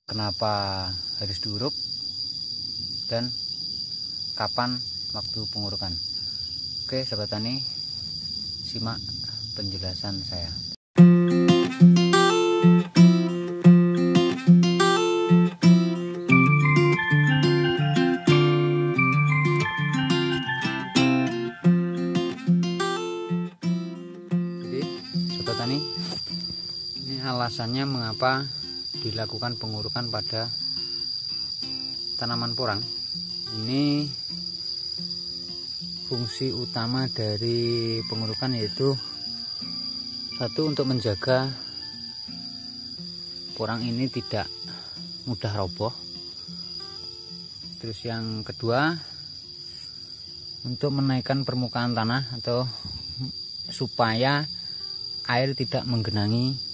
kenapa harus diuruk, dan kapan waktu pengurukan. Oke sahabat tani, simak penjelasan saya. Jadi sahabat tani, ini alasannya mengapa dilakukan pengurukan pada tanaman porang. Ini fungsi utama dari pengurukan yaitu satu, untuk menjaga porang ini tidak mudah roboh. Terus yang kedua, untuk menaikkan permukaan tanah atau supaya air tidak menggenangi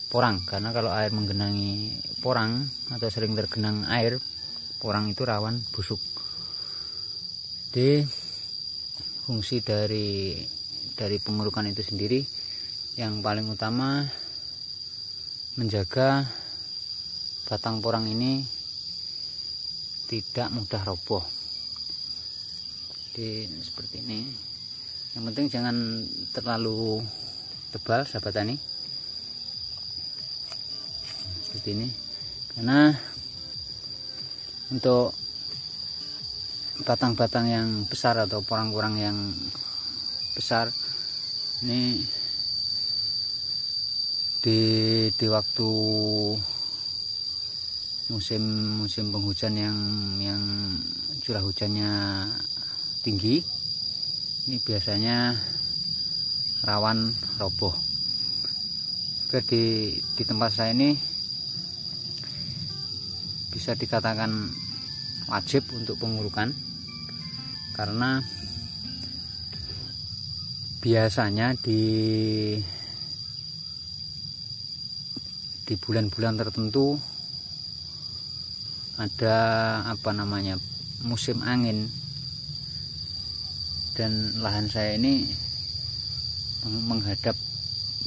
porang, karena kalau air menggenangi porang atau sering tergenang air, porang itu rawan busuk. Jadi fungsi dari pengurukan itu sendiri yang paling utama menjaga batang porang ini tidak mudah roboh. Jadi seperti ini. Yang penting jangan terlalu tebal sahabat tani. Seperti ini, karena untuk batang-batang yang besar atau porang-porang yang besar ini di waktu musim penghujan yang curah hujannya tinggi, ini biasanya rawan roboh. Di tempat saya ini bisa dikatakan wajib untuk pengurukan, karena biasanya di bulan-bulan tertentu ada musim angin, dan lahan saya ini menghadap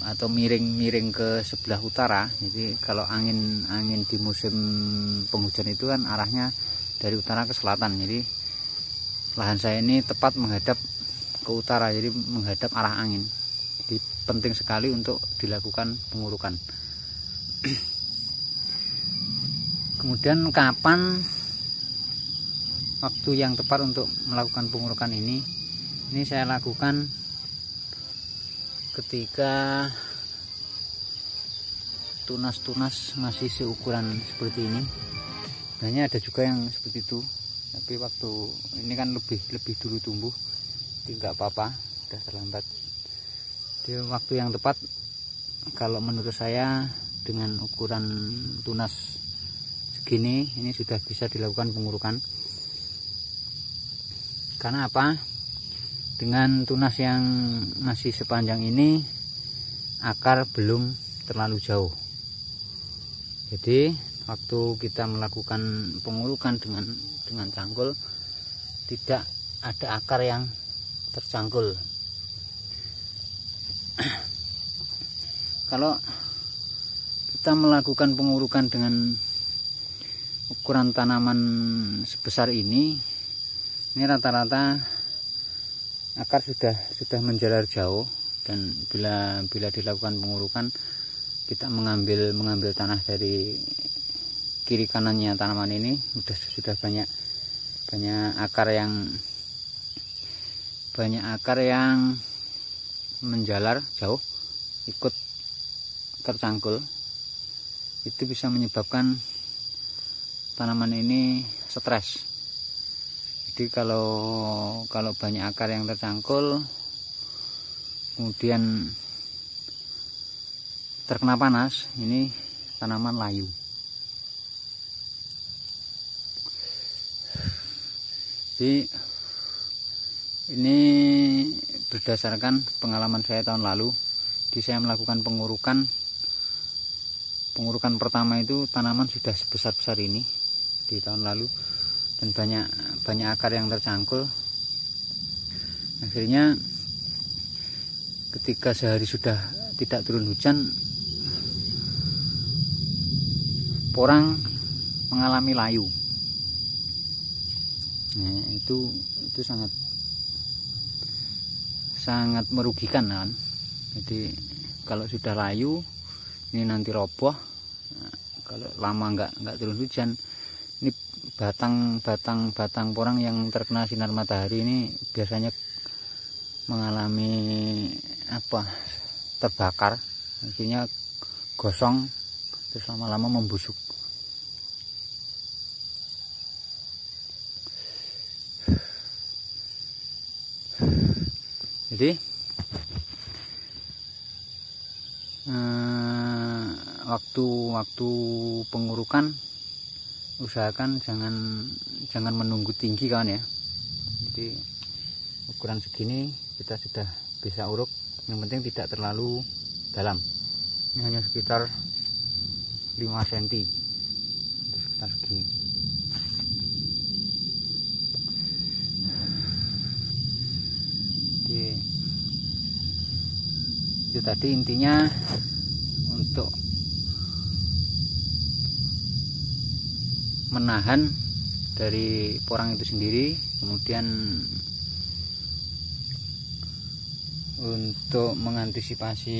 atau miring ke sebelah utara. Jadi kalau angin di musim penghujan itu kan arahnya dari utara ke selatan. Jadi lahan saya ini tepat menghadap ke utara, jadi menghadap arah angin. Jadi penting sekali untuk dilakukan pengurukan. Kemudian kapan waktu yang tepat untuk melakukan pengurukan ini? Ini saya lakukan ketika tunas-tunas masih seukuran seperti ini. Sebenarnya ada juga yang seperti itu, tapi waktu ini kan lebih dulu tumbuh, jadi nggak apa-apa, udah terlambat. Jadi waktu yang tepat kalau menurut saya dengan ukuran tunas segini ini sudah bisa dilakukan pengurukan. Karena apa? Dengan tunas yang masih sepanjang ini, akar belum terlalu jauh. Jadi waktu kita melakukan pengurukan dengan cangkul, tidak ada akar yang tercangkul. Kalau kita melakukan pengurukan dengan ukuran tanaman sebesar ini rata-rata akar sudah menjalar jauh, dan bila dilakukan pengurukan, kita mengambil tanah dari kiri kanannya tanaman ini sudah banyak akar yang menjalar jauh, ikut tercangkul. Itu bisa menyebabkan tanaman ini stres. Jadi kalau banyak akar yang tercangkul, kemudian terkena panas, ini tanaman layu. Jadi ini berdasarkan pengalaman saya tahun lalu. Jadi saya melakukan pengurukan pertama itu tanaman sudah sebesar ini di tahun lalu, dan banyak akar yang tercangkul. Akhirnya ketika sehari sudah tidak turun hujan, porang mengalami layu. Nah, itu sangat merugikan kan. Jadi kalau sudah layu ini nanti roboh. Nah, kalau lama nggak turun hujan, ini batang porang yang terkena sinar matahari ini biasanya mengalami terbakar, akhirnya gosong, terus lama-lama membusuk. Jadi waktu pengurukan usahakan jangan menunggu tinggi kawan ya. Jadi ukuran segini kita sudah bisa uruk, yang penting tidak terlalu dalam. Ini hanya sekitar 5 cm, sekitar segini. Jadi itu tadi intinya, untuk menahan dari porang itu sendiri, kemudian untuk mengantisipasi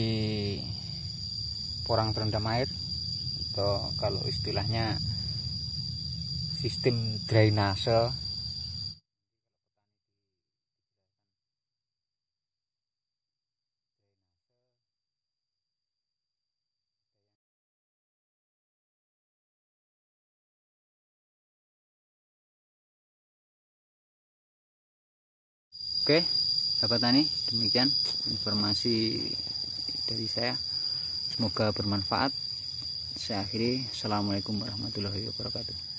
porang terendam air, atau kalau istilahnya sistem drainase. Oke, sahabat tani, demikian informasi dari saya. Semoga bermanfaat. Saya akhiri. Assalamualaikum warahmatullahi wabarakatuh.